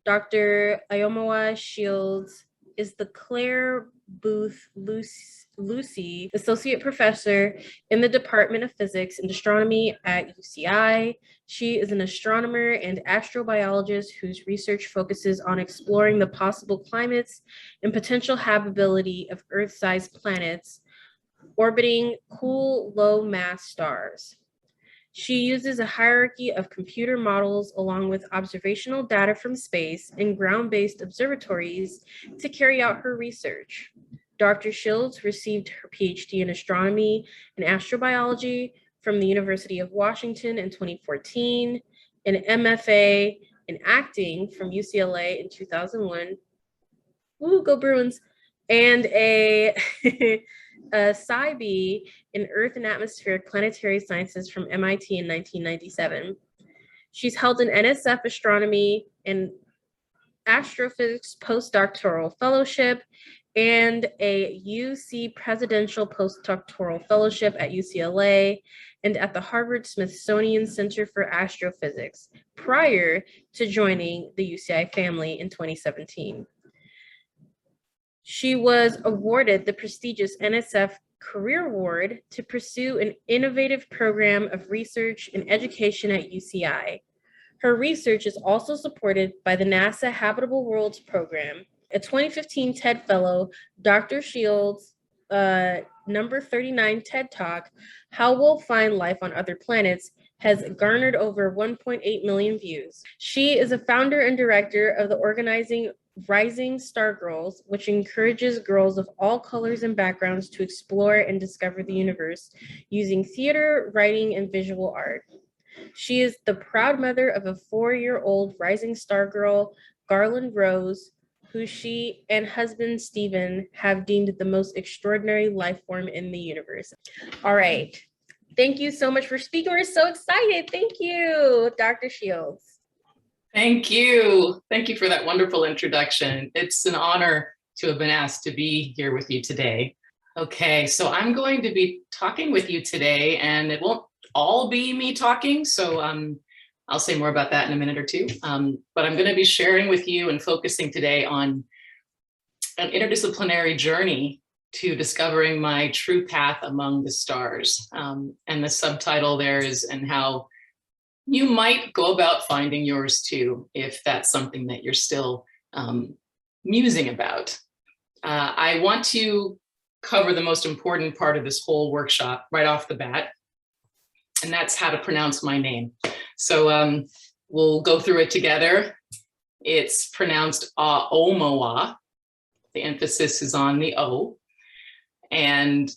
Dr. Aomawa Shields is the Claire Booth Lucy Associate Professor in the Department of Physics and Astronomy at UCI. She is an astronomer and astrobiologist whose research focuses on exploring the possible climates and potential habitability of Earth-sized planets orbiting cool, low-mass stars. She uses a hierarchy of computer models along with observational data from space and ground-based observatories to carry out her research. Dr. Shields received her PhD in astronomy and astrobiology from the University of Washington in 2014, an MFA in acting from UCLA in 2001. Woo, go Bruins! And a Sci-B in Earth and Atmospheric Planetary Sciences from MIT in 1997. She's held an NSF Astronomy and Astrophysics Postdoctoral Fellowship and a UC Presidential Postdoctoral Fellowship at UCLA and at the Harvard-Smithsonian Center for Astrophysics prior to joining the UCI family in 2017. She was awarded the prestigious NSF Career Award to pursue an innovative program of research and education at UCI. Her research is also supported by the NASA Habitable Worlds Program. A 2015 TED Fellow, Dr. Shields' number 39 TED Talk, How We'll Find Life on Other Planets, has garnered over 1.8 million views. She is a founder and director of the organizing Rising Star Girls, which encourages girls of all colors and backgrounds to explore and discover the universe using theater, writing, and visual art. She is the proud mother of a 4-year-old rising star girl, Garland Rose, who she and husband Stephen have deemed the most extraordinary life form in the universe. All right. Thank you so much for speaking. We're so excited. Thank you, Dr. Shields. Thank you. Thank you for that wonderful introduction. It's an honor to have been asked to be here with you today. Okay, so I'm going to be talking with you today, and it won't all be me talking, so I'll say more about that in a minute or two. But I'm going to be sharing with you and focusing today on an interdisciplinary journey to discovering my true path among the stars. And the subtitle there is, and how you might go about finding yours too, if that's something that you're still musing about. I want to cover the most important part of this whole workshop right off the bat, and that's how to pronounce my name. So we'll go through it together. It's pronounced Aomawa. The emphasis is on the O. And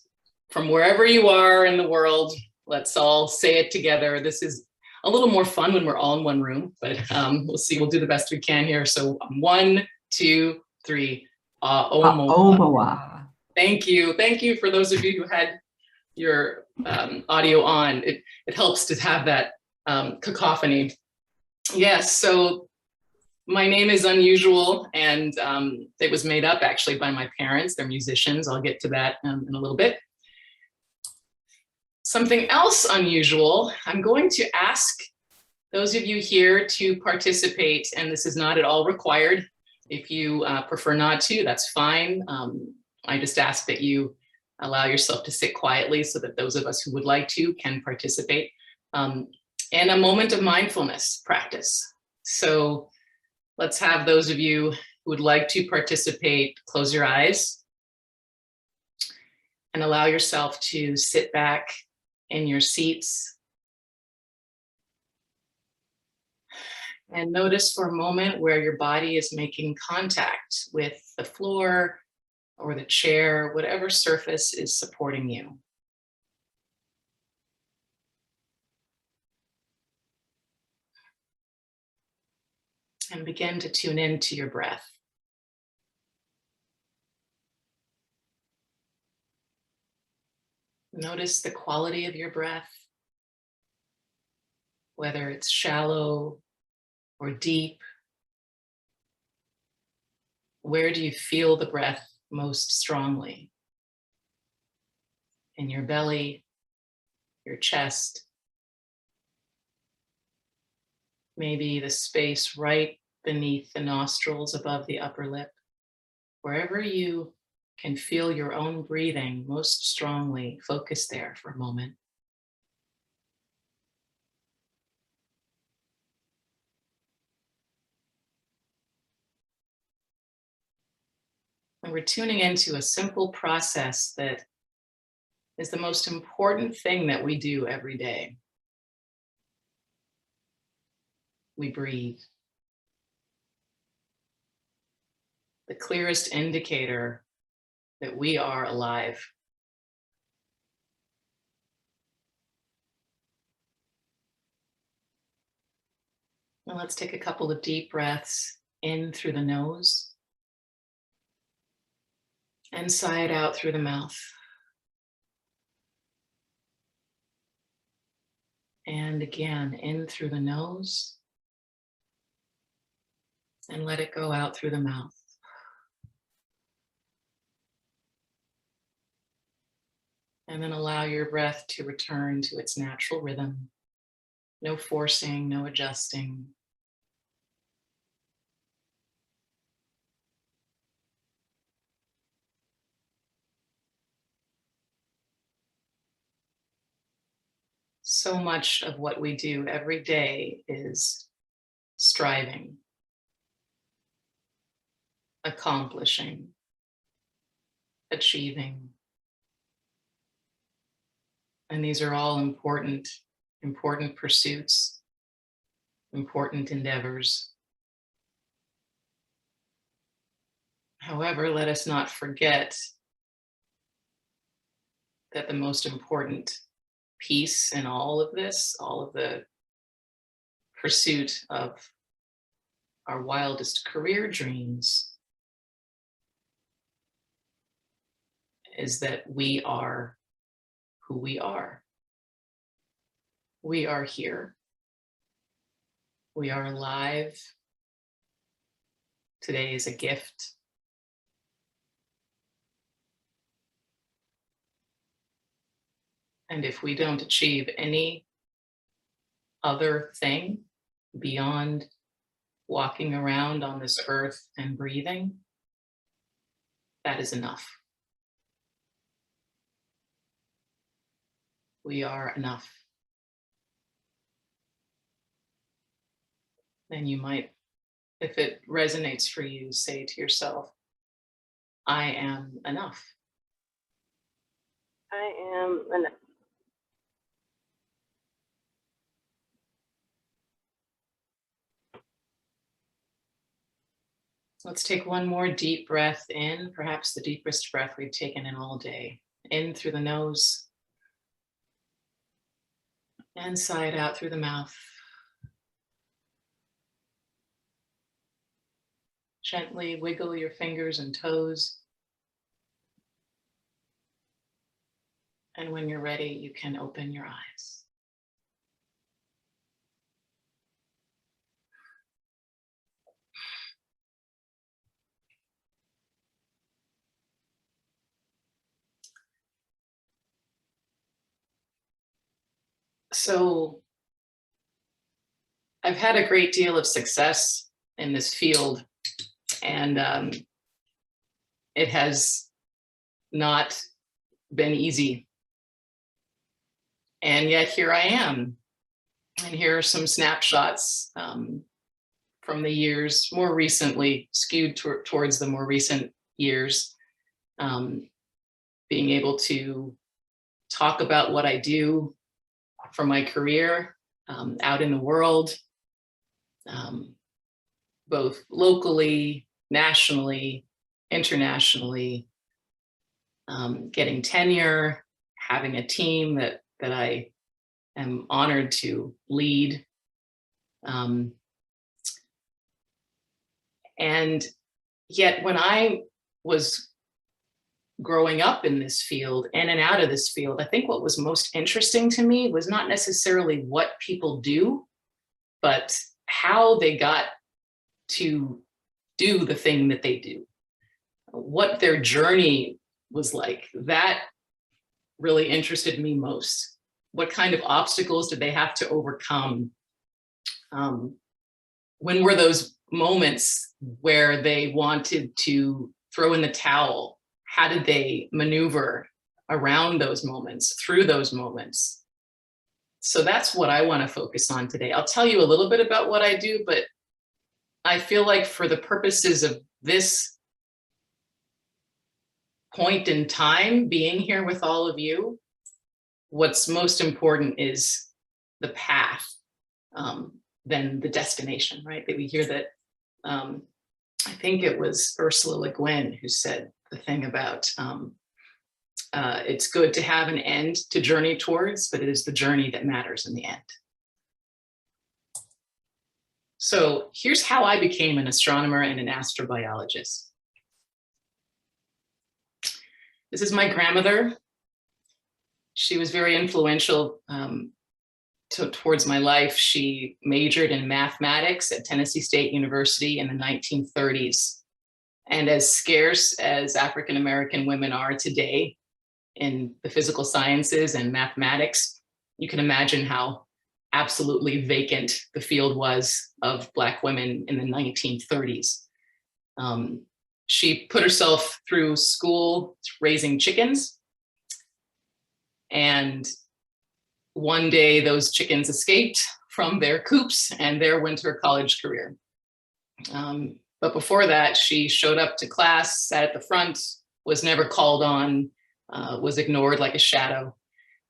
from wherever you are in the world, let's all say it together. This is a little more fun when we're all in one room, but we'll see. We'll do the best we can here. So 1, 2, 3. Aomawa. Aomawa. Thank you. Thank you for those of you who had your audio on. It helps to have that cacophony. Yes, so my name is unusual, and it was made up actually by my parents. They're musicians. I'll get to that in a little bit. Something else unusual, I'm going to ask those of you here to participate, and this is not at all required. If you prefer not to, that's fine. I just ask that you allow yourself to sit quietly so that those of us who would like to can participate. And a moment of mindfulness practice. So let's have those of you who would like to participate close your eyes and allow yourself to sit back in your seats and notice for a moment where your body is making contact with the floor or the chair, whatever surface is supporting you. And begin to tune into your breath. Notice the quality of your breath, whether it's shallow or deep. Where do you feel the breath most strongly? In your belly, your chest, maybe the space right beneath the nostrils, above the upper lip, wherever you can feel your own breathing most strongly, focus there for a moment. And we're tuning into a simple process that is the most important thing that we do every day. We breathe. The clearest indicator that we are alive. Now let's take a couple of deep breaths in through the nose and sigh it out through the mouth. And again, in through the nose and let it go out through the mouth. And then allow your breath to return to its natural rhythm. No forcing, no adjusting. So much of what we do every day is striving, accomplishing, achieving. And these are all important pursuits, important endeavors. However, let us not forget that the most important piece in all of this, all of the pursuit of our wildest career dreams, is that we are who we are. We are here. We are alive. Today is a gift. And if we don't achieve any other thing beyond walking around on this earth and breathing, that is enough. We are enough. Then you might, if it resonates for you, say to yourself, I am enough. I am enough. Let's take one more deep breath in, perhaps the deepest breath we've taken in all day. In through the nose and sigh it out through the mouth. Gently wiggle your fingers and toes. And when you're ready, you can open your eyes. So I've had a great deal of success in this field, and it has not been easy. And yet here I am. And here are some snapshots from the years more recently, skewed towards the more recent years, being able to talk about what I do for my career out in the world, both locally, nationally, internationally, getting tenure, having a team that I am honored to lead. And yet when I was growing up in this field, in and out of this field, I think what was most interesting to me was not necessarily what people do, but how they got to do the thing that they do, what their journey was like. That really interested me most. What kind of obstacles did they have to overcome? When were those moments where they wanted to throw in the towel? How did they maneuver around those moments, through those moments? So that's what I want to focus on today. I'll tell you a little bit about what I do, but I feel like for the purposes of this point in time, being here with all of you, what's most important is the path than the destination, right? That we hear that, I think it was Ursula Le Guin who said the thing about it's good to have an end to journey towards, but it is the journey that matters in the end. So here's how I became an astronomer and an astrobiologist. This is my grandmother. She was very influential towards my life. She majored in mathematics at Tennessee State University in the 1930s. And as scarce as African-American women are today in the physical sciences and mathematics, you can imagine how absolutely vacant the field was of Black women in the 1930s. She put herself through school raising chickens. And one day those chickens escaped from their coops and there went her college career. But before that, she showed up to class, sat at the front, was never called on, was ignored like a shadow.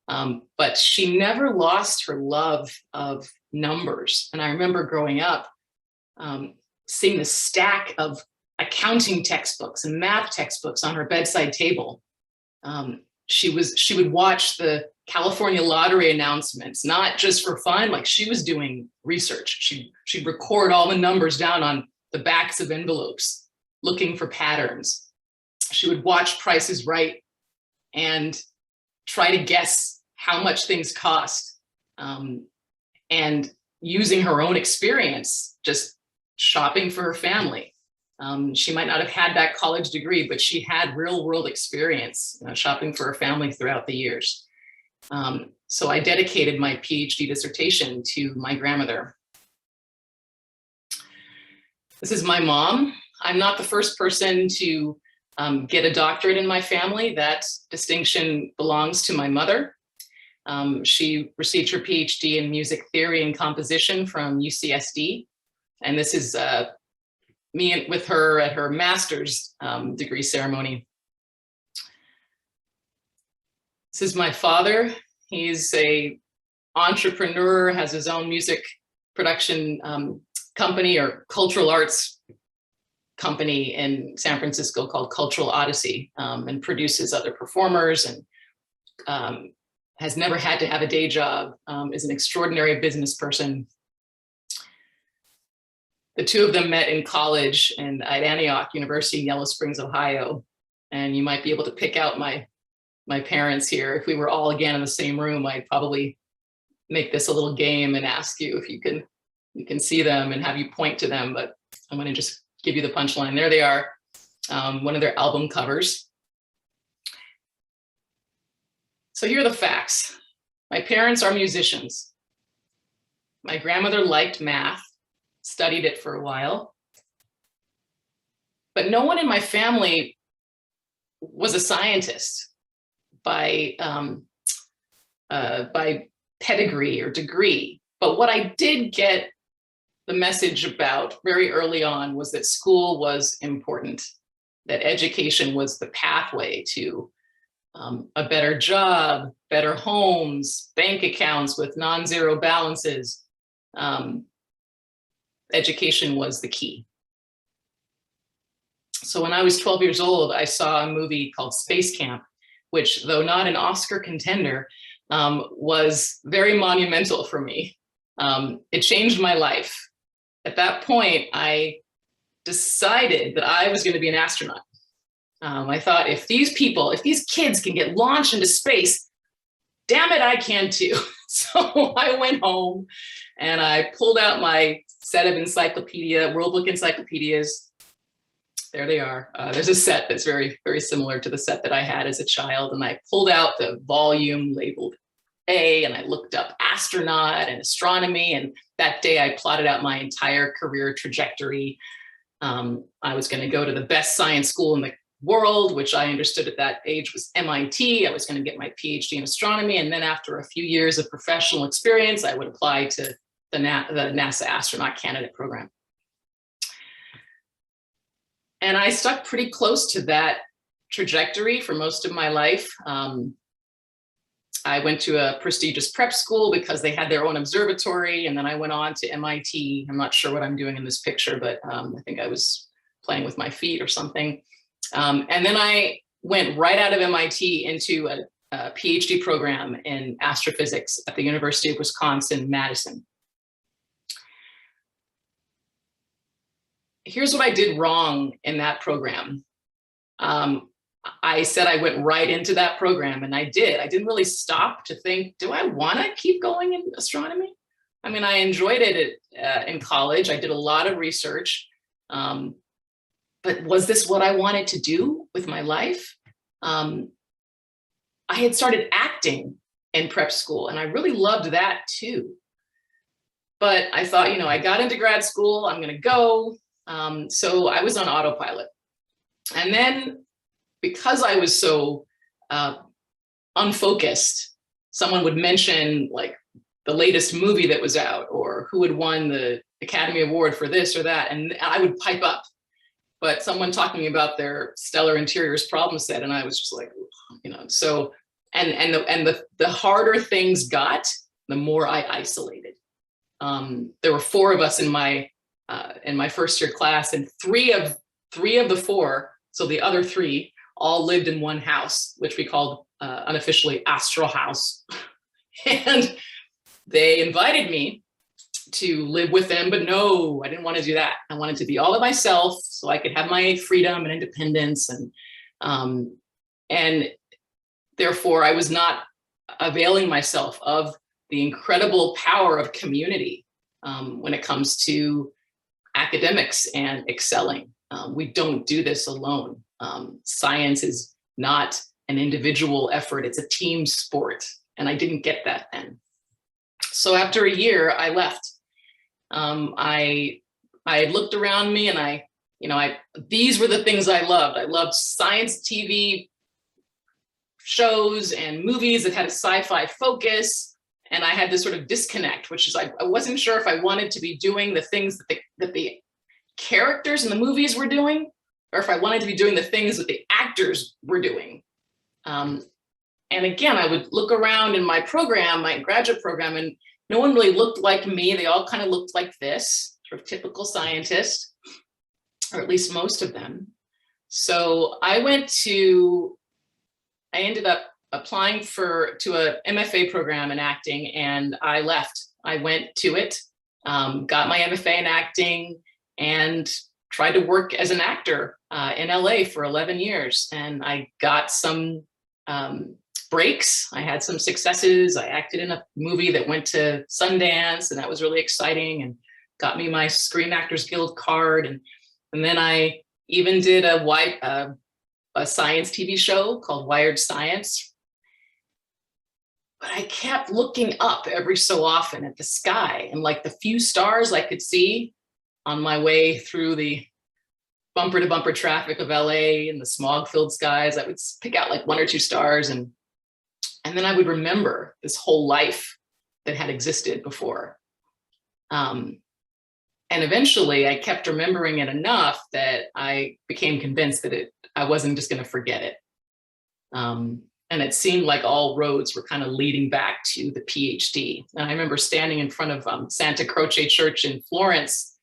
But she never lost her love of numbers. And I remember growing up, seeing the stack of accounting textbooks and math textbooks on her bedside table. She would watch the California lottery announcements, not just for fun, like she was doing research. She'd record all the numbers down on the backs of envelopes, looking for patterns. She would watch Price is Right and try to guess how much things cost. And using her own experience, just shopping for her family. She might not have had that college degree, but she had real world experience shopping for her family throughout the years. So I dedicated my PhD dissertation to my grandmother. This is my mom. I'm not the first person to get a doctorate in my family. That distinction belongs to my mother. She received her PhD in music theory and composition from UCSD. And this is me with her at her master's degree ceremony. This is my father. He's an entrepreneur, has his own music production company or cultural arts company in San Francisco called Cultural Odyssey, and produces other performers and has never had to have a day job, is an extraordinary business person. The two of them met in college and at Antioch University in Yellow Springs, Ohio. And you might be able to pick out my parents here. If we were all again in the same room, I'd probably make this a little game and ask you if you can see them and have you point to them, but I'm gonna just give you the punchline. There they are, one of their album covers. So here are the facts. My parents are musicians. My grandmother liked math, studied it for a while, but no one in my family was a scientist by pedigree or degree. But what I did get the message about very early on was that school was important, that education was the pathway to a better job, better homes, bank accounts with non-zero balances. Education was the key. So when I was 12 years old, I saw a movie called Space Camp, which, though not an Oscar contender, was very monumental for me. It changed my life. At that point, I decided that I was going to be an astronaut. I thought, if these kids can get launched into space, damn it, I can too. So I went home and I pulled out my set of World Book encyclopedias. There they are. There's a set that's very, very similar to the set that I had as a child. And I pulled out the volume labeled A and I looked up astronaut and astronomy. And that day I plotted out my entire career trajectory. I was going to go to the best science school in the world, which I understood at that age was MIT. I was going to get my PhD in astronomy. And then after a few years of professional experience, I would apply to the NASA astronaut candidate program. And I stuck pretty close to that trajectory for most of my life. I went to a prestigious prep school because they had their own observatory, and then I went on to MIT. I'm not sure what I'm doing in this picture, but I think I was playing with my feet or something. And then I went right out of MIT into a PhD program in astrophysics at the University of Wisconsin-Madison. Here's what I did wrong in that program. I said I went right into that program, and I did. I didn't really stop to think, do I want to keep going in astronomy? I mean, I enjoyed it in college. I did a lot of research. But was this what I wanted to do with my life? I had started acting in prep school, and I really loved that too. But I thought, you know, I got into grad school, I'm going to go. So I was on autopilot. And then because I was so unfocused, someone would mention like the latest movie that was out or who had won the Academy Award for this or that, and I would pipe up. But someone talking about their stellar interiors problem set, and I was just like, you know, so, and the harder things got, the more I isolated. There were 4 of us in my first year class, and three of the 4, so the other 3, all lived in one house, which we called unofficially Astro House. And they invited me to live with them, but no, I didn't want to do that. I wanted to be all of myself so I could have my freedom and independence. And therefore I was not availing myself of the incredible power of community when it comes to academics and excelling. We don't do this alone. Science is not an individual effort, it's a team sport. And I didn't get that then. So after a year, I left. I looked around me, and these were the things I loved. I loved science TV shows and movies that had a sci-fi focus. And I had this sort of disconnect, which is I wasn't sure if I wanted to be doing the things that the characters in the movies were doing, or if I wanted to be doing the things that the actors were doing. And again, I would look around in my program, my graduate program, and no one really looked like me. They all kind of looked like this, sort of typical scientist, or at least most of them. So I ended up applying to a MFA program in acting, and I left. I went to it, got my MFA in acting, and tried to work as an actor in LA for 11 years. And I got some breaks. I had some successes. I acted in a movie that went to Sundance, and that was really exciting and got me my Screen Actors Guild card. And then I even did a science TV show called Wired Science. But I kept looking up every so often at the sky, and like the few stars I could see on my way through the bumper to bumper traffic of LA and the smog filled skies, I would pick out like 1 or 2 stars. And then I would remember this whole life that had existed before. And eventually I kept remembering it enough that I became convinced that I wasn't just going to forget it. And it seemed like all roads were kind of leading back to the PhD. And I remember standing in front of Santa Croce Church in Florence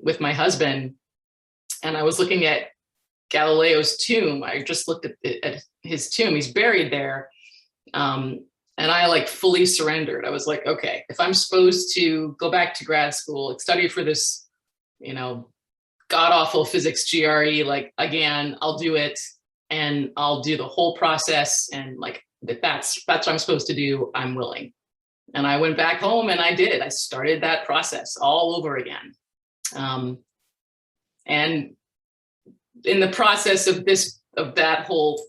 with my husband, and I was looking at Galileo's tomb. I just looked at his tomb. He's buried there. And I like fully surrendered. I was like, okay, if I'm supposed to go back to grad school, study for this, god-awful physics GRE, like again, I'll do it, and I'll do the whole process. And like, that's what I'm supposed to do, I'm willing. And I went back home and I did. I started that process all over again. And in the process of that whole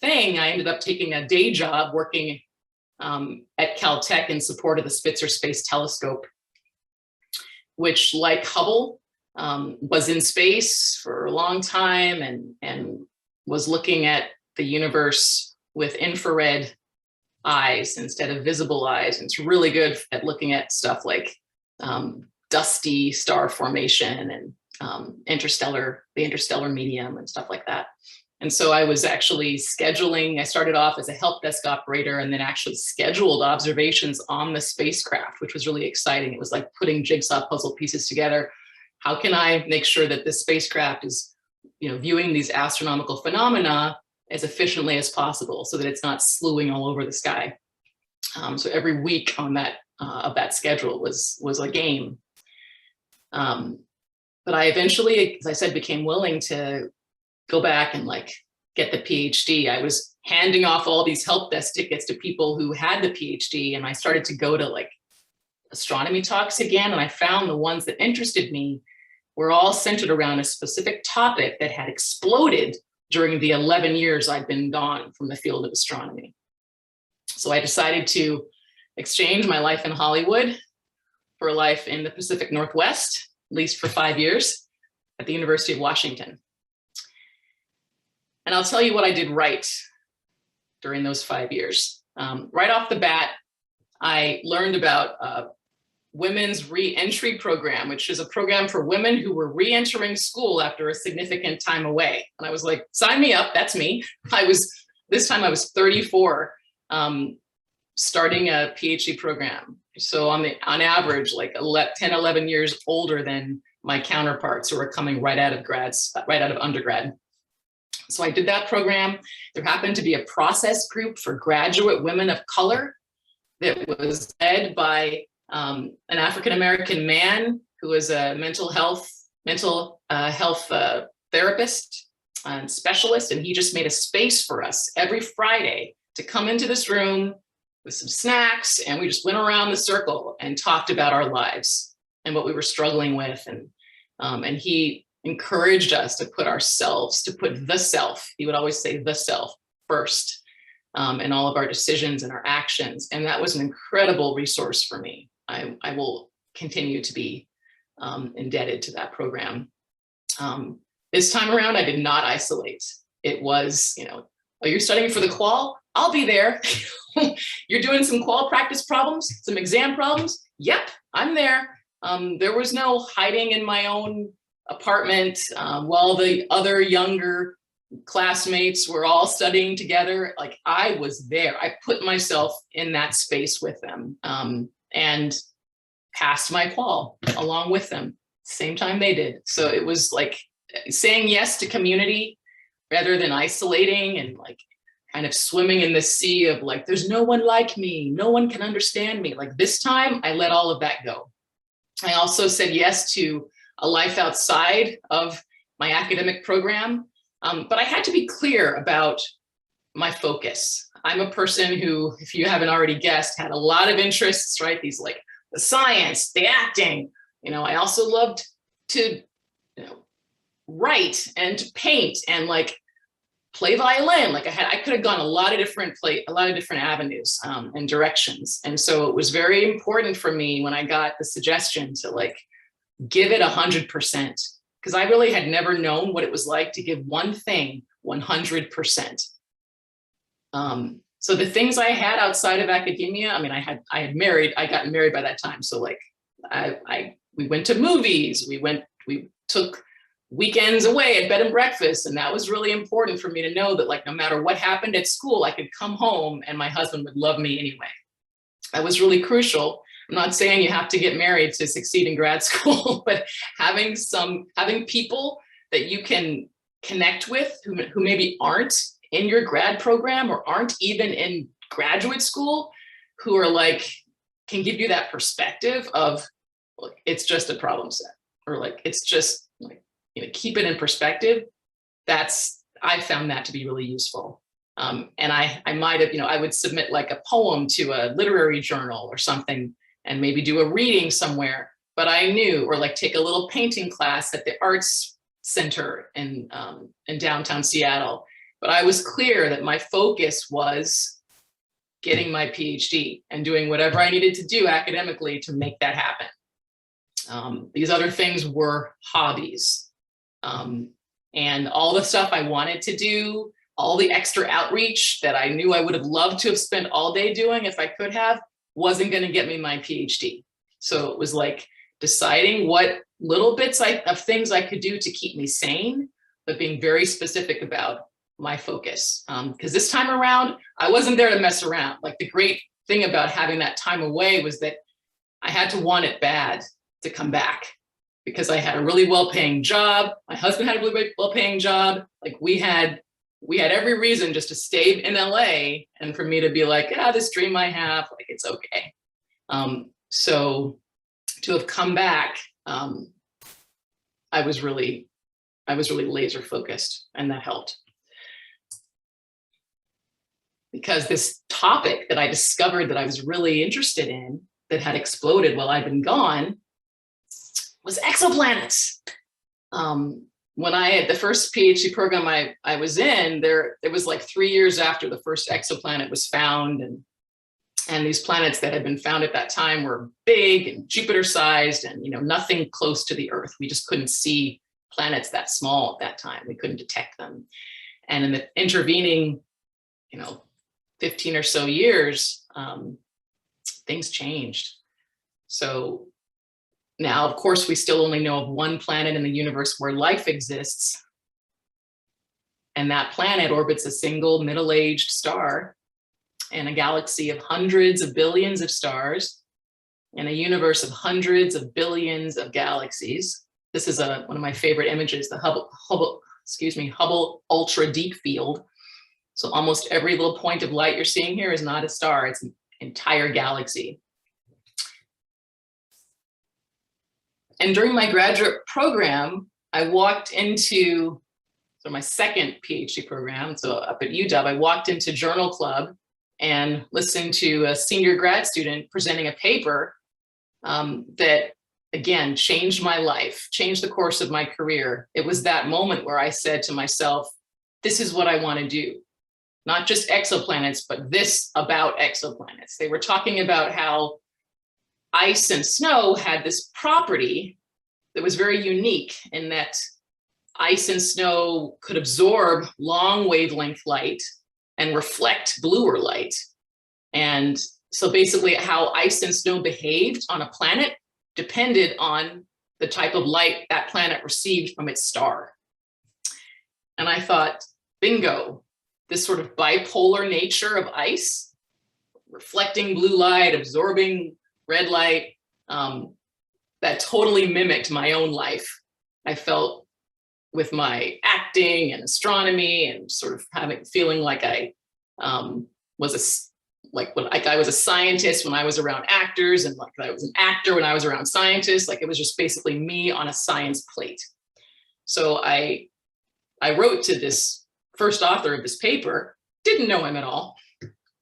thing, I ended up taking a day job working at Caltech in support of the Spitzer Space Telescope. which, like Hubble, was in space for a long time and was looking at the universe with infrared eyes instead of visible eyes. And it's really good at looking at stuff like dusty star formation and the interstellar medium and stuff like that. And so I was actually scheduling, I started off as a help desk operator and then actually scheduled observations on the spacecraft, which was really exciting. It was like putting jigsaw puzzle pieces together. How can I make sure that this spacecraft is, viewing these astronomical phenomena as efficiently as possible so that it's not slewing all over the sky. So every week on that of that schedule was a game. But I eventually, as I said, became willing to go back and get the PhD. I was handing off all these help desk tickets to people who had the PhD, and I started to go to astronomy talks again, and I found the ones that interested me were all centered around a specific topic that had exploded during the 11 years I'd been gone from the field of astronomy. So I decided to exchange my life in Hollywood for a life in the Pacific Northwest, at least for 5 years, at the University of Washington. And I'll tell you what I did right during those 5 years. Right off the bat, I learned about Women's Re-Entry Program, which is a program for women who were re-entering school after a significant time away. And I was like, sign me up, that's me. This time I was 34, starting a PhD program. So on average, 10, 11 years older than my counterparts who were coming right out of undergrad. So I did that program. There happened to be a process group for graduate women of color that was led by an African-American man who was a mental health therapist and specialist. And he just made a space for us every Friday to come into this room with some snacks. And we just went around the circle and talked about our lives and what we were struggling with. And he encouraged us to put the self, he would always say the self first in all of our decisions and our actions. And that was an incredible resource for me. I will continue to be indebted to that program. This time around, I did not isolate. It was, oh, you're studying for the qual? I'll be there. You're doing some qual practice problems, some exam problems? Yep, I'm there. There was no hiding in my own apartment while the other younger classmates were all studying together. I was there. I put myself in that space with them and passed my qual along with them, same time they did. So it was saying yes to community rather than isolating and kind of swimming in the sea of there's no one like me, no one can understand me. This time I let all of that go. I also said yes to a life outside of my academic program. But I had to be clear about my focus. I'm a person who, if you haven't already guessed, had a lot of interests, right? These the science, the acting. I also loved to write and to paint and play violin. I could have gone a lot of different avenues and directions. And so it was very important for me when I got the suggestion to give it 100%, because I really had never known what it was like to give one thing 100%. So the things I had outside of academia, I got married by that time. So we went to movies, we took weekends away at bed and breakfast. And that was really important for me to know that no matter what happened at school, I could come home and my husband would love me anyway. That was really crucial. I'm not saying you have to get married to succeed in grad school, but having people that you can connect with who maybe aren't in your grad program or aren't even in graduate school, who are can give you that perspective of, look, it's just a problem set, or it's just keep it in perspective. I found that to be really useful. And I might have, I would submit a poem to a literary journal or something and maybe do a reading somewhere, but I knew, or take a little painting class at the Arts Center in downtown Seattle. But I was clear that my focus was getting my PhD and doing whatever I needed to do academically to make that happen. These other things were hobbies. And all the stuff I wanted to do, all the extra outreach that I knew I would have loved to have spent all day doing if I could have, wasn't going to get me my PhD. So it was like deciding what little bits of things I could do to keep me sane, but being very specific about my focus. Because this time around, I wasn't there to mess around. Like, the great thing about having that time away was that I had to want it bad to come back, because I had a really well-paying job. My husband had a really well-paying job. Like, we had every reason just to stay in LA, and for me to be like, yeah, this dream I have, like, it's okay. So to have come back, I was really laser focused, and that helped. Because this topic that I discovered that I was really interested in, that had exploded while I'd been gone, was exoplanets. When I had the first PhD program I was in, it was like 3 years after the first exoplanet was found, and these planets that had been found at that time were big and Jupiter-sized, and nothing close to the Earth. We just couldn't see planets that small at that time. We couldn't detect them. And in the intervening, 15 or so years, things changed. So now, of course, we still only know of one planet in the universe where life exists. And that planet orbits a single middle-aged star in a galaxy of hundreds of billions of stars, in a universe of hundreds of billions of galaxies. This is one of my favorite images, the Hubble Ultra Deep Field. So almost every little point of light you're seeing here is not a star, it's an entire galaxy. And during my graduate program, I walked into, my second PhD program, so up at UW, I walked into Journal Club and listened to a senior grad student presenting a paper that, again, changed my life, changed the course of my career. It was that moment where I said to myself, this is what I want to do. Not just exoplanets, but this about exoplanets. They were talking about how ice and snow had this property that was very unique, in that ice and snow could absorb long wavelength light and reflect bluer light. And so basically how ice and snow behaved on a planet depended on the type of light that planet received from its star. And I thought, bingo, this sort of bipolar nature of ice, reflecting blue light, absorbing red light, that totally mimicked my own life. I felt with my acting and astronomy, and sort of feeling like I was a scientist when I was around actors, and like I was an actor when I was around scientists. Like, it was just basically me on a science plate. So I wrote to this first author of this paper, didn't know him at all,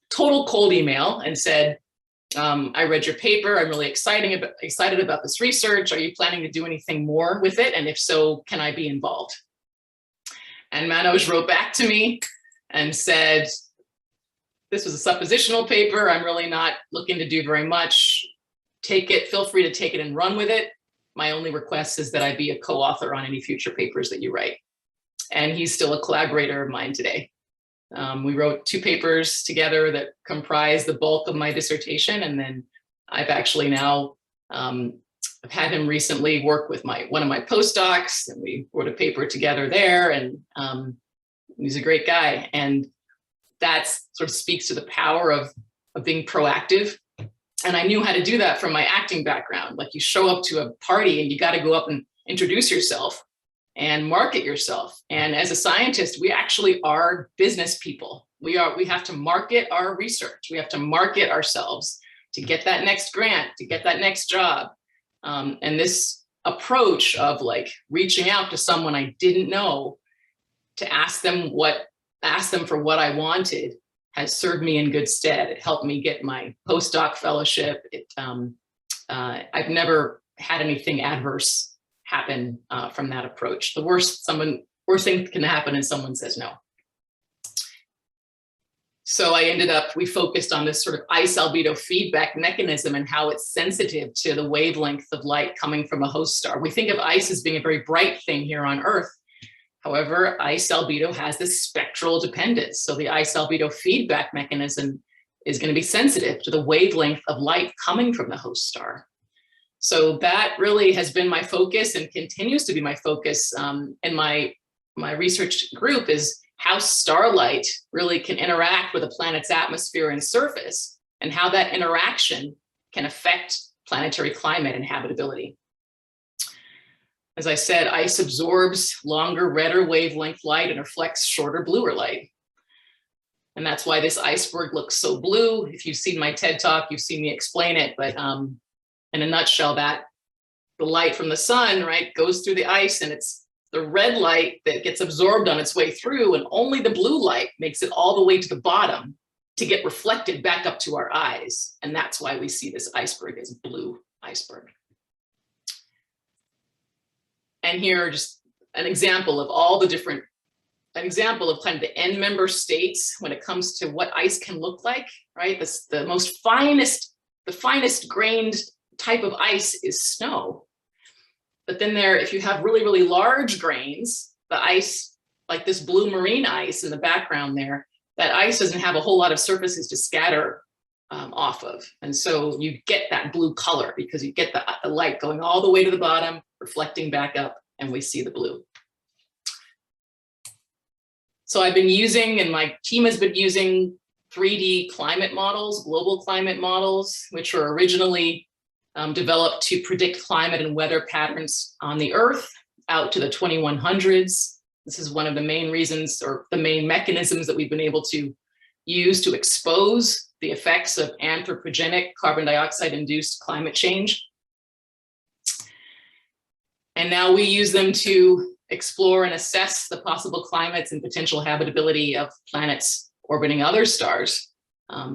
total cold email, and said, I read your paper. I'm really excited about this research. Are you planning to do anything more with it? And if so, can I be involved? And Manoj wrote back to me and said, this was a suppositional paper. I'm really not looking to do very much. Take it, feel free to take it and run with it. My only request is that I be a co-author on any future papers that you write. And he's still a collaborator of mine today. We wrote 2 papers together that comprise the bulk of my dissertation. And then I've actually now, I've had him recently work with one of my postdocs, and we wrote a paper together there, and he's a great guy. And that sort of speaks to the power of being proactive. And I knew how to do that from my acting background. Like, you show up to a party and you got to go up and introduce yourself and market yourself. And as a scientist, we actually are business people. We have to market our research. We have to market ourselves to get that next grant, to get that next job. And this approach of like reaching out to someone I didn't know to ask them for what I wanted has served me in good stead. It helped me get my postdoc fellowship. I've never had anything adverse happen from that approach. The worst thing can happen is someone says no. So we focused on this sort of ice albedo feedback mechanism and how it's sensitive to the wavelength of light coming from a host star. We think of ice as being a very bright thing here on Earth. However, ice albedo has this spectral dependence. So the ice albedo feedback mechanism is going to be sensitive to the wavelength of light coming from the host star. So that really has been my focus and continues to be my focus in my research group, is how starlight really can interact with a planet's atmosphere and surface, and how that interaction can affect planetary climate and habitability. As I said, ice absorbs longer, redder wavelength light and reflects shorter, bluer light. And that's why this iceberg looks so blue. If you've seen my TED Talk, you've seen me explain it, but in a nutshell, that the light from the sun, right, goes through the ice, and it's the red light that gets absorbed on its way through, and only the blue light makes it all the way to the bottom to get reflected back up to our eyes. And that's why we see this iceberg as blue iceberg. And here, just an example of all the different, an example of kind of the end member states when it comes to what ice can look like, right? The most finest, the finest grained type of ice is snow. But then there, if you have really, really large grains, the ice, like this blue marine ice in the background there, that ice doesn't have a whole lot of surfaces to scatter off of. And so you get that blue color because you get the light going all the way to the bottom, reflecting back up, and we see the blue. So I've been using, and my team has been using 3D climate models, global climate models, which were originally developed to predict climate and weather patterns on the Earth out to the 2100s. This is one of the main reasons, or the main mechanisms, that we've been able to use to expose the effects of anthropogenic carbon dioxide induced climate change. And now we use them to explore and assess the possible climates and potential habitability of planets orbiting other stars,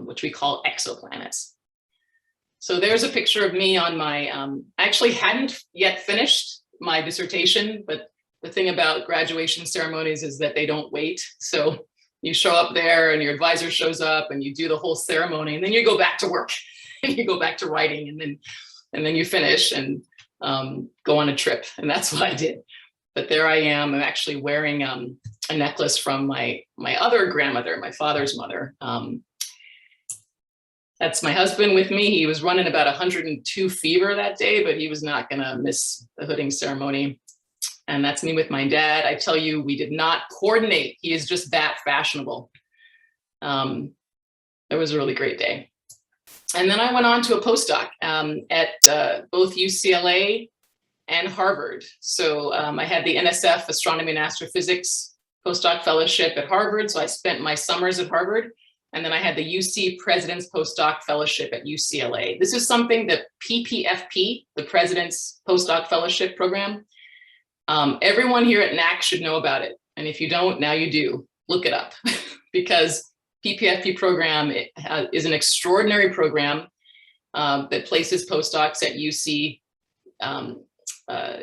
which we call exoplanets. So there's a picture of me on my, I actually hadn't yet finished my dissertation, but the thing about graduation ceremonies is that they don't wait. So you show up there and your advisor shows up and you do the whole ceremony, and then you go back to work and you go back to writing, and then you finish and go on a trip. And that's what I did. But there I am. I'm actually wearing a necklace from my other grandmother, my father's mother. That's my husband with me. He was running about 102 fever that day, but he was not going to miss the hooding ceremony. And that's me with my dad. I tell you, we did not coordinate. He is just that fashionable. It was a really great day. And then I went on to a postdoc at both UCLA and Harvard. So I had the NSF Astronomy and Astrophysics postdoc fellowship at Harvard. So I spent my summers at Harvard. And then I had the UC President's Postdoc Fellowship at UCLA. This is something that PPFP, the President's Postdoc Fellowship Program, everyone here at NAC should know about it. And if you don't, now you do. Look it up. Because PPFP program is an extraordinary program that places postdocs at UC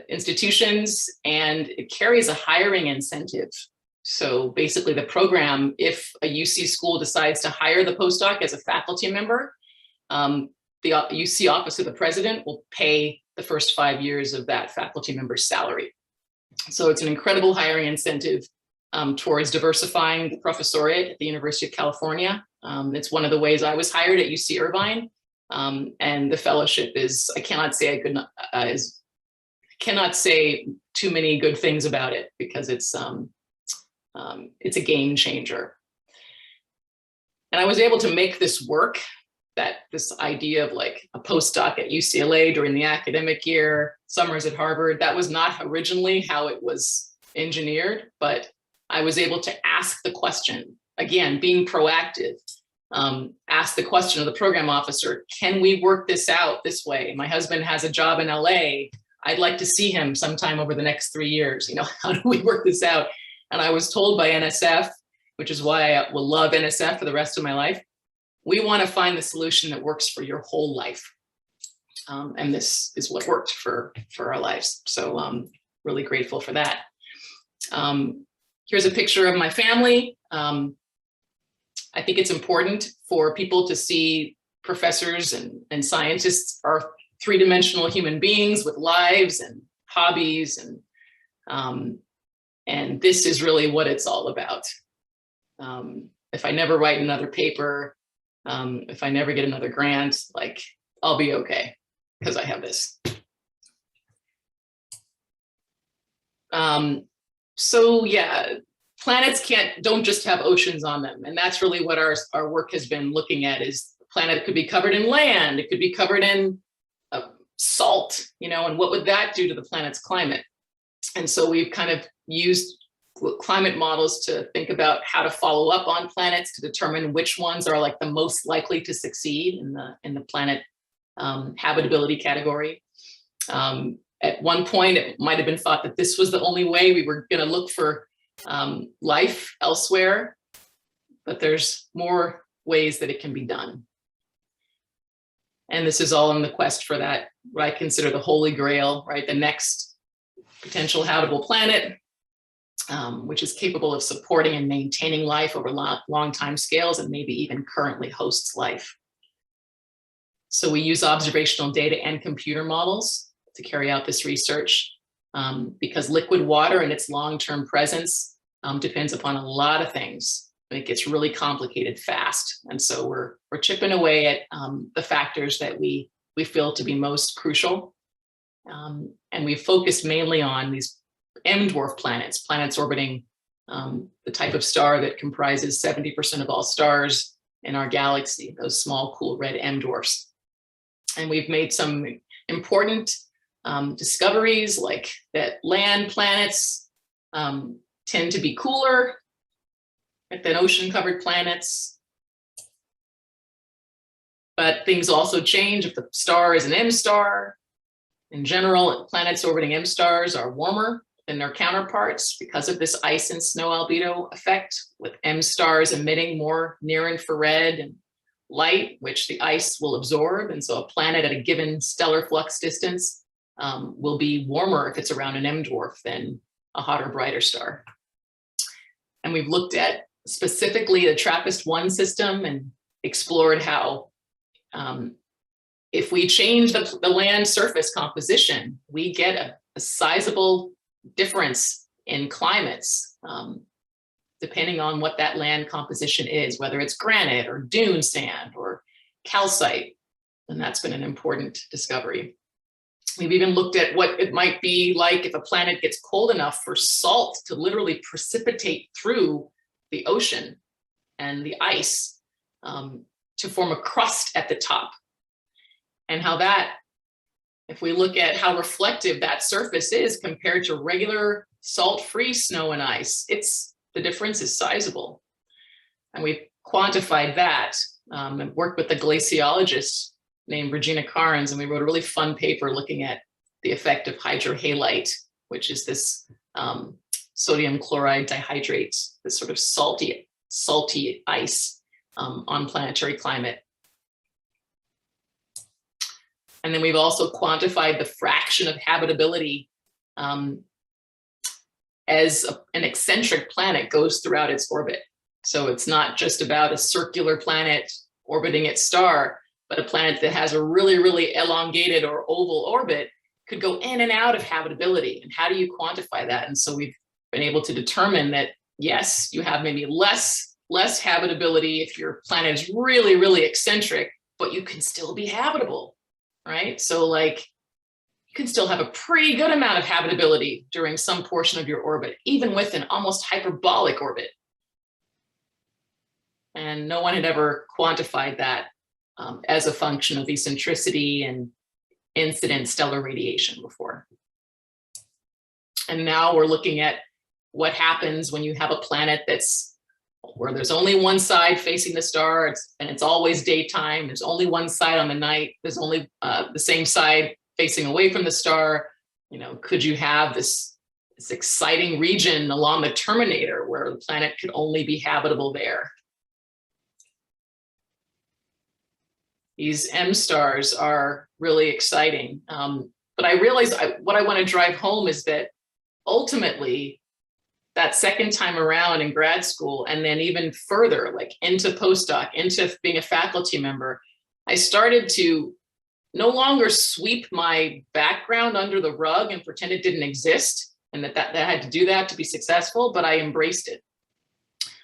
institutions, and it carries a hiring incentive. So basically the program, if a UC school decides to hire the postdoc as a faculty member, the UC Office of the President will pay the first 5 years of that faculty member's salary. So it's an incredible hiring incentive towards diversifying the professoriate at the University of California. It's one of the ways I was hired at UC Irvine. And the fellowship is, I cannot say too many good things about it, because it's a game changer. And I was able to make this work, this idea of like a postdoc at UCLA during the academic year, summers at Harvard. That was not originally how it was engineered, but I was able to ask the question, again, being proactive, ask the question of the program officer, can we work this out this way? My husband has a job in LA. I'd like to see him sometime over the next 3 years. You know, how do we work this out? And I was told by NSF, which is why I will love NSF for the rest of my life, we want to find the solution that works for your whole life. And this is what worked for our lives. So I'm really grateful for that. Here's a picture of my family. I think it's important for people to see professors and scientists are three-dimensional human beings with lives and hobbies, and this is really what it's all about. If I never write another paper, if I never get another grant, like, I'll be okay because I have this. So yeah, planets don't just have oceans on them, and that's really what our work has been looking at. Is the planet could be covered in land, it could be covered in salt, and what would that do to the planet's climate? And so we've kind of used climate models to think about how to follow up on planets to determine which ones are like the most likely to succeed in the planet habitability category. At one point, it might have been thought that this was the only way we were going to look for life elsewhere, but there's more ways that it can be done. And this is all in the quest for that, what I consider the holy grail, right? The next potential habitable planet, which is capable of supporting and maintaining life over long time scales and maybe even currently hosts life. So we use observational data and computer models to carry out this research because liquid water and its long-term presence depends upon a lot of things. It gets really complicated fast. And so we're chipping away at the factors that we feel to be most crucial. And we focused mainly on these M-dwarf planets orbiting the type of star that comprises 70% of all stars in our galaxy, those small, cool red M-dwarfs. And we've made some important discoveries, like that land planets tend to be cooler than ocean-covered planets. But things also change if the star is an M star. In general, planets orbiting M stars are warmer than their counterparts because of this ice and snow albedo effect, with M stars emitting more near-infrared and light, which the ice will absorb. And so a planet at a given stellar flux distance will be warmer if it's around an M dwarf than a hotter, brighter star. And we've looked at specifically the TRAPPIST-1 system and explored how if we change the land surface composition, we get a sizable difference in climates, depending on what that land composition is, whether it's granite or dune sand or calcite. And that's been an important discovery. We've even looked at what it might be like if a planet gets cold enough for salt to literally precipitate through the ocean and the ice to form a crust at the top. And how that, if we look at how reflective that surface is compared to regular salt-free snow and ice, the difference is sizable. And we've quantified that and worked with a glaciologist named Regina Carnes, and we wrote a really fun paper looking at the effect of hydrohalite, which is this sodium chloride dihydrate, this sort of salty ice on planetary climate. And then we've also quantified the fraction of habitability as an eccentric planet goes throughout its orbit. So it's not just about a circular planet orbiting its star, but a planet that has a really, really elongated or oval orbit could go in and out of habitability. And how do you quantify that? And so we've been able to determine that, yes, you have maybe less habitability if your planet is really, really eccentric, but you can still be habitable, right? So like, you can still have a pretty good amount of habitability during some portion of your orbit, even with an almost hyperbolic orbit. And no one had ever quantified that as a function of eccentricity and incident stellar radiation before. And now we're looking at what happens when you have a planet where there's only one side facing the star, and it's always daytime. There's only one side on the night. There's only the same side facing away from the star. Could you have this exciting region along the terminator where the planet could only be habitable there? These M stars are really exciting. But I realize what I want to drive home is that ultimately, that second time around in grad school, and then even further, like into postdoc, into being a faculty member, I started to no longer sweep my background under the rug and pretend it didn't exist, and that I had to do that to be successful, but I embraced it.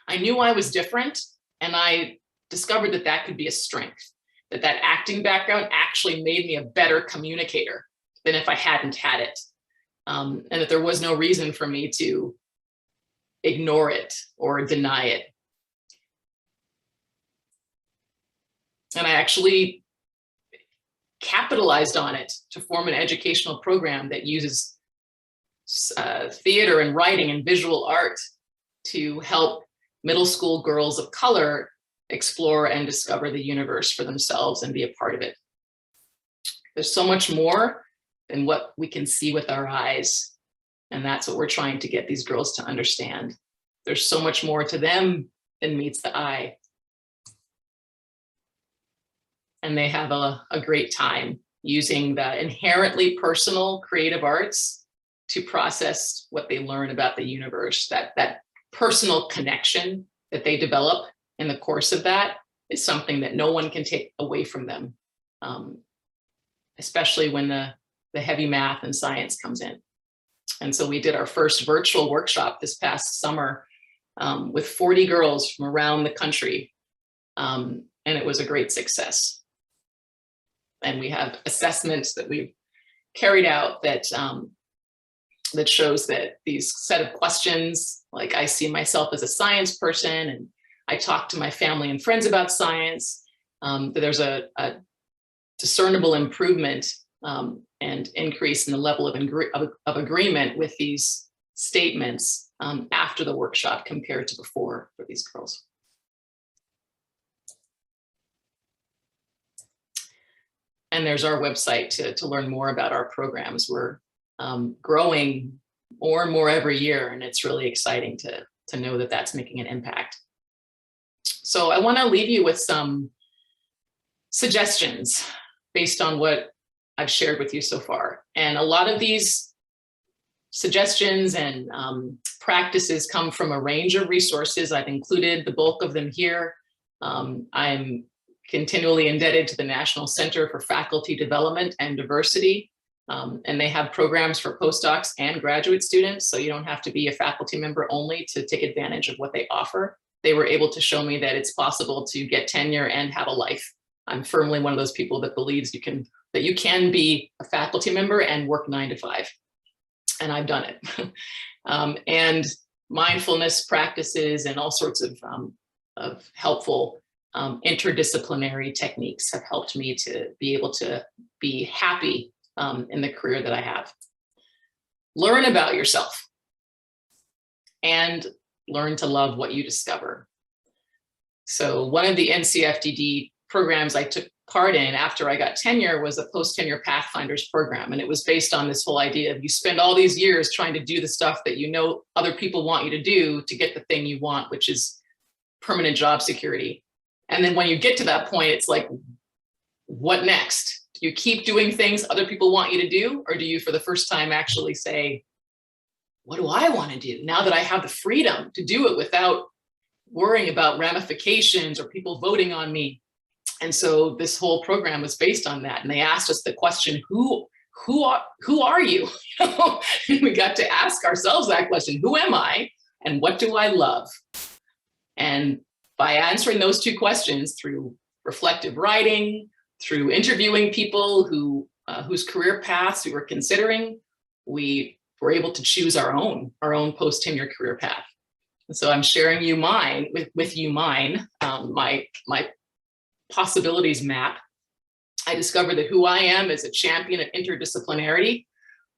I knew I was different, and I discovered that that could be a strength, that acting background actually made me a better communicator than if I hadn't had it. And that there was no reason for me to ignore it or deny it. And I actually capitalized on it to form an educational program that uses theater and writing and visual art to help middle school girls of color explore and discover the universe for themselves and be a part of it. There's so much more than what we can see with our eyes. And that's what we're trying to get these girls to understand. There's so much more to them than meets the eye. And they have a great time using the inherently personal creative arts to process what they learn about the universe. That personal connection that they develop in the course of that is something that no one can take away from them, especially when the heavy math and science comes in. And so we did our first virtual workshop this past summer with 40 girls from around the country. And it was a great success. And we have assessments that we've carried out that that shows that these set of questions, like I see myself as a science person, and I talk to my family and friends about science, that there's a discernible improvement and increase in the level of agreement with these statements after the workshop compared to before for these girls. And there's our website to learn more about our programs. We're growing more and more every year, and it's really exciting to know that that's making an impact. So I want to leave you with some suggestions based on what I've shared with you so far. And a lot of these suggestions and practices come from a range of resources. I've included the bulk of them here. I'm continually indebted to the National Center for Faculty Development and Diversity. And they have programs for postdocs and graduate students. So you don't have to be a faculty member only to take advantage of what they offer. They were able to show me that it's possible to get tenure and have a life. I'm firmly one of those people that believes that you can be a faculty member and work 9 to 5. And I've done it. And mindfulness practices and all sorts of helpful interdisciplinary techniques have helped me to be able to be happy in the career that I have. Learn about yourself and learn to love what you discover. So one of the NCFDD programs I took part in after I got tenure was a post-tenure Pathfinders program. And it was based on this whole idea of you spend all these years trying to do the stuff that you know other people want you to do to get the thing you want, which is permanent job security. And then when you get to that point, it's like, what next? Do you keep doing things other people want you to do? Or do you, for the first time, actually say, what do I want to do now that I have the freedom to do it without worrying about ramifications or people voting on me? And so this whole program was based on that. And they asked us the question, who are you? We got to ask ourselves that question, who am I and what do I love? And by answering those two questions through reflective writing, through interviewing people whose career paths we were considering, we were able to choose our own post-tenure career path. And so I'm sharing you mine with you mine, my possibilities map. I discovered that who I am is a champion of interdisciplinarity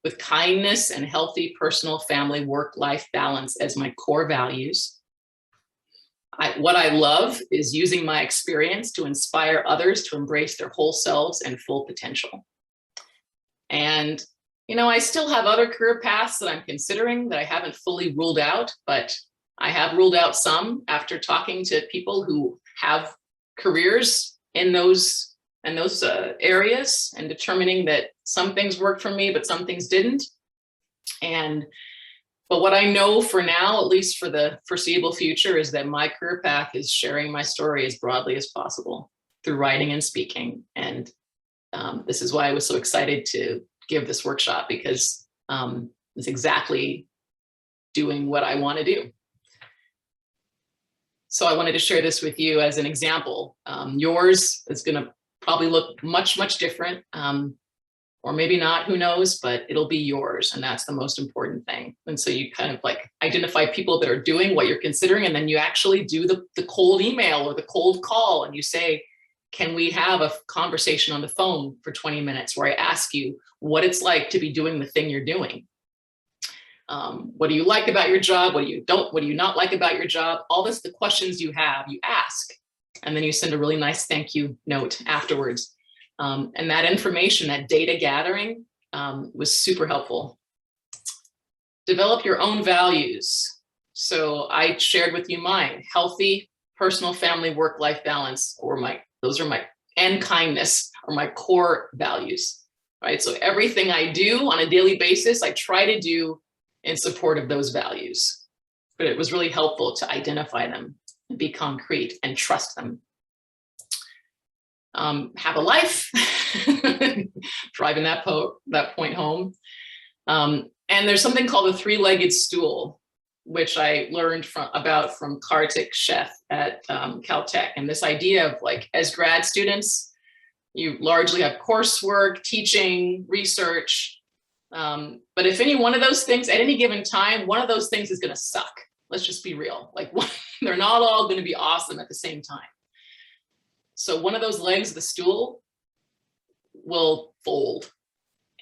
with kindness and healthy personal, family, work-life balance as my core values. What I love is using my experience to inspire others to embrace their whole selves and full potential. And, I still have other career paths that I'm considering that I haven't fully ruled out, but I have ruled out some after talking to people who have careers in those areas and determining that some things worked for me, but some things didn't. And But what I know for now, at least for the foreseeable future, is that my career path is sharing my story as broadly as possible through writing and speaking. And this is why I was so excited to give this workshop, because it's exactly doing what I want to do. So I wanted to share this with you as an example. Yours is going to probably look much, much different, or maybe not, who knows, but it'll be yours. And that's the most important thing. And so you kind of like identify people that are doing what you're considering, and then you actually do the cold email or the cold call, and you say, can we have a conversation on the phone for 20 minutes where I ask you what it's like to be doing the thing you're doing? What do you like about your job? What do you not like about your job? All this, the questions you have, you ask, and then you send a really nice thank you note afterwards. And that information, that data gathering, was super helpful. Develop your own values. So I shared with you mine: healthy, personal, family, work-life balance, and kindness are my core values, right? So everything I do on a daily basis, I try to do in support of those values. But it was really helpful to identify them and be concrete and trust them. Have a life, driving that point home. And there's something called the three-legged stool, which I learned from Kartik Sheth at Caltech. And this idea of, like, as grad students, you largely have coursework, teaching, research. But if any one of those things at any given time, one of those things is going to suck. Let's just be real. Like, they're not all going to be awesome at the same time. So one of those legs of the stool will fold,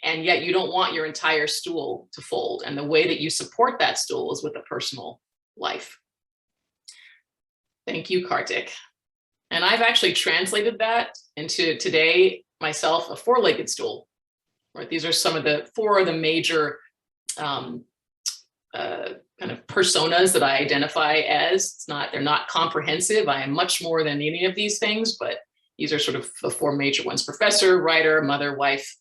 and yet you don't want your entire stool to fold. And the way that you support that stool is with a personal life. Thank you, Kartik. And I've actually translated that into, today, myself, a four-legged stool. Right? These are some of the four of the major kind of personas that I identify as. They're not comprehensive. I am much more than any of these things, but these are sort of the four major ones: professor, writer, mother, wife.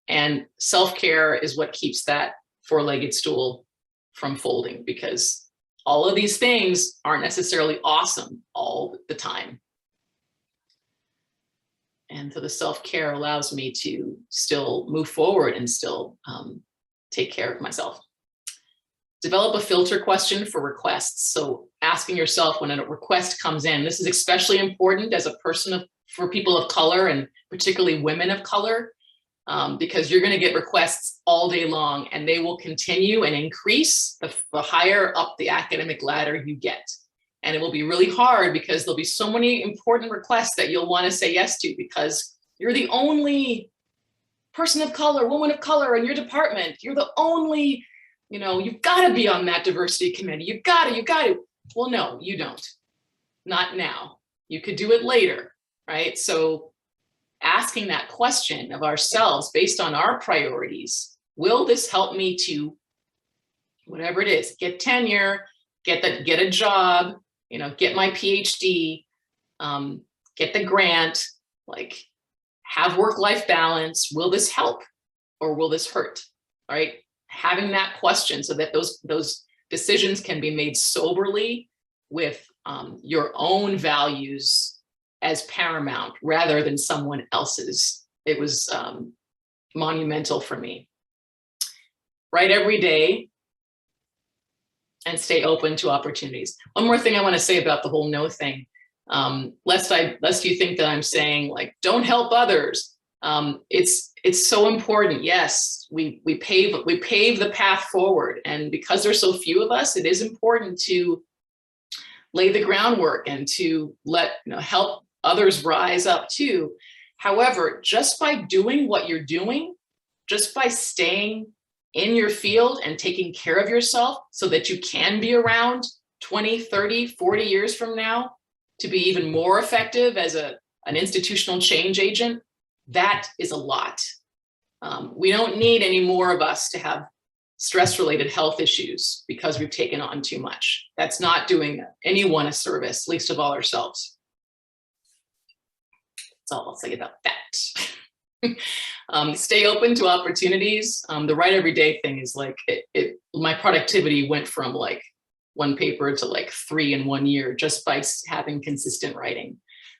And self-care is what keeps that four-legged stool from folding, because all of these things aren't necessarily awesome all the time. And so the self-care allows me to still move forward and still take care of myself. Develop a filter question for requests. So asking yourself when a request comes in, this is especially important as a person for people of color, and particularly women of color, because you're going to get requests all day long, and they will continue and increase the higher up the academic ladder you get. And it will be really hard because there'll be so many important requests that you'll want to say yes to, because you're the only person of color, woman of color in your department. You're the only, you've got to be on that diversity committee. You got to. Well, no, you don't. Not now. You could do it later, right? So asking that question of ourselves based on our priorities: will this help me to, whatever it is, get tenure, get a job, get my PhD, get the grant, like, have work-life balance? Will this help or will this hurt? All right. Having that question so that those decisions can be made soberly with your own values as paramount rather than someone else's. It was monumental for me. Write every day and stay open to opportunities. One more thing I want to say about the whole no thing, lest you think that I'm saying, like, don't help others. It's so important. Yes, we pave the path forward, and because there's so few of us, it is important to lay the groundwork and to help others rise up too. However, just by doing what you're doing, just by staying in your field and taking care of yourself so that you can be around 20, 30, 40 years from now to be even more effective as an institutional change agent, that is a lot. We don't need any more of us to have stress-related health issues because we've taken on too much. That's not doing anyone a service, least of all ourselves. That's all I'll say about that. Stay open to opportunities. The write every day thing is like, my productivity went from like 1 paper to like 3 in 1 year just by having consistent writing.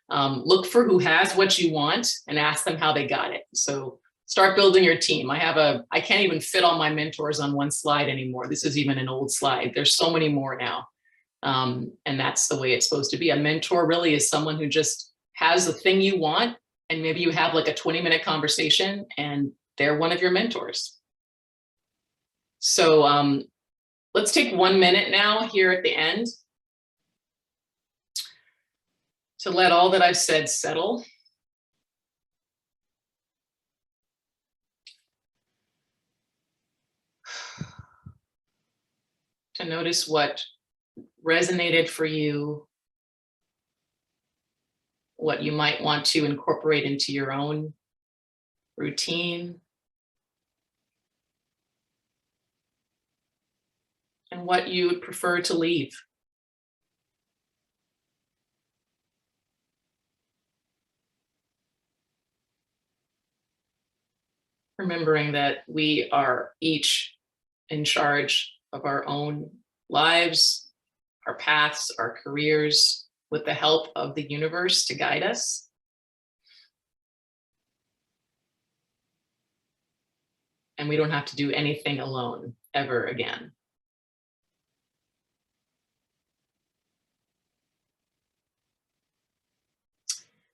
Look for who has what you want and ask them how they got it. So start building your team. I can't even fit all my mentors on one slide anymore. This is even an old slide. There's so many more now. And that's the way it's supposed to be. A mentor really is someone who just has the thing you want, and maybe you have like a 20-minute conversation and they're one of your mentors. So let's take 1 minute now here at the end to let all that I've said settle. To notice what resonated for you, what you might want to incorporate into your own routine, and what you would prefer to leave. Remembering that we are each in charge of our own lives, our paths, our careers, with the help of the universe to guide us. And we don't have to do anything alone ever again.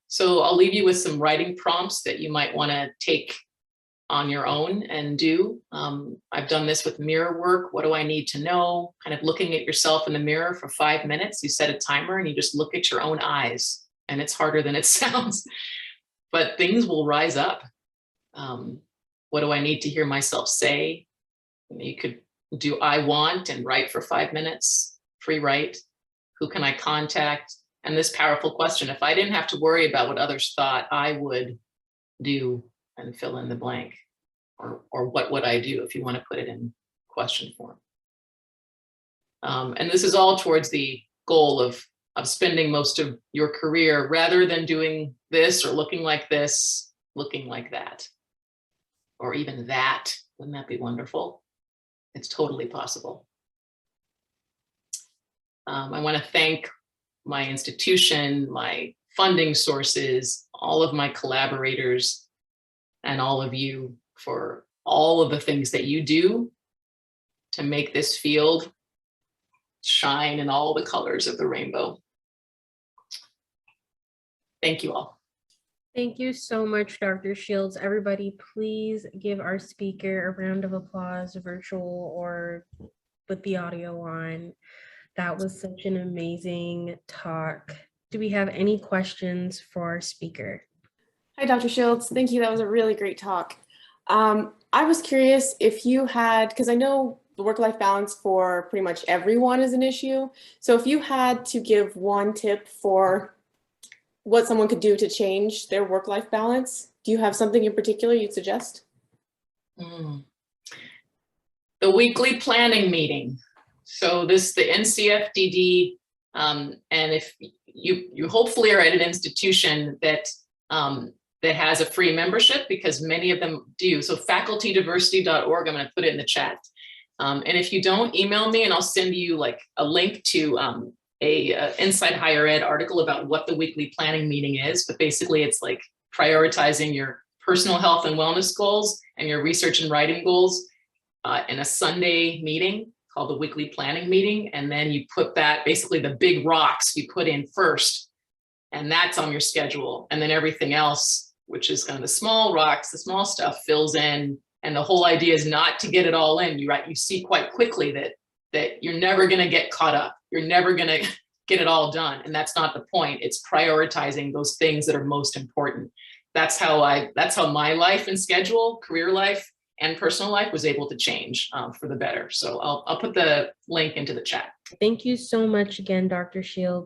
So I'll leave you with some writing prompts that you might want to take on your own and do. I've done this with mirror work. What do I need to know? Kind of looking at yourself in the mirror for 5 minutes. You set a timer and you just look at your own eyes, and it's harder than it sounds, but things will rise up. What do I need to hear myself say? You could do I want and write for 5 minutes, free write. Who can I contact? And this powerful question, if I didn't have to worry about what others thought I would do, and fill in the blank, or what would I do, if you want to put it in question form. And this is all towards the goal of spending most of your career, rather than doing this or looking like this, looking like that, or even that. Wouldn't that be wonderful? It's totally possible. I want to thank my institution, my funding sources, all of my collaborators, and all of you for all of the things that you do to make this field shine in all the colors of the rainbow. Thank you all. Thank you so much, Dr. Shields. Everybody, please give our speaker a round of applause, virtual or with the audio on. That was such an amazing talk. Do we have any questions for our speaker? Hi, Dr. Shields. Thank you. That was a really great talk. I was curious if you had, because I know the work-life balance for pretty much everyone is an issue. So if you had to give one tip for what someone could do to change their work-life balance, do you have something in particular you'd suggest? The weekly planning meeting. So the NCFDD, and if you hopefully are at an institution that that has a free membership, because many of them do. So facultydiversity.org, I'm going to put it in the chat. And if you don't, email me and I'll send you like a link to a Inside Higher Ed article about what the weekly planning meeting is. But basically it's like prioritizing your personal health and wellness goals and your research and writing goals in a Sunday meeting called the weekly planning meeting. And then you put that, basically the big rocks you put in first, and that's on your schedule. And then everything else, which is kind of the small rocks, the small stuff, fills in. And the whole idea is not to get it all in. You see quite quickly that you're never going to get caught up. You're never going to get it all done. And that's not the point. It's prioritizing those things that are most important. That's how my life and schedule, career life and personal life, was able to change for the better. So I'll put the link into the chat. Thank you so much again, Dr. Shields.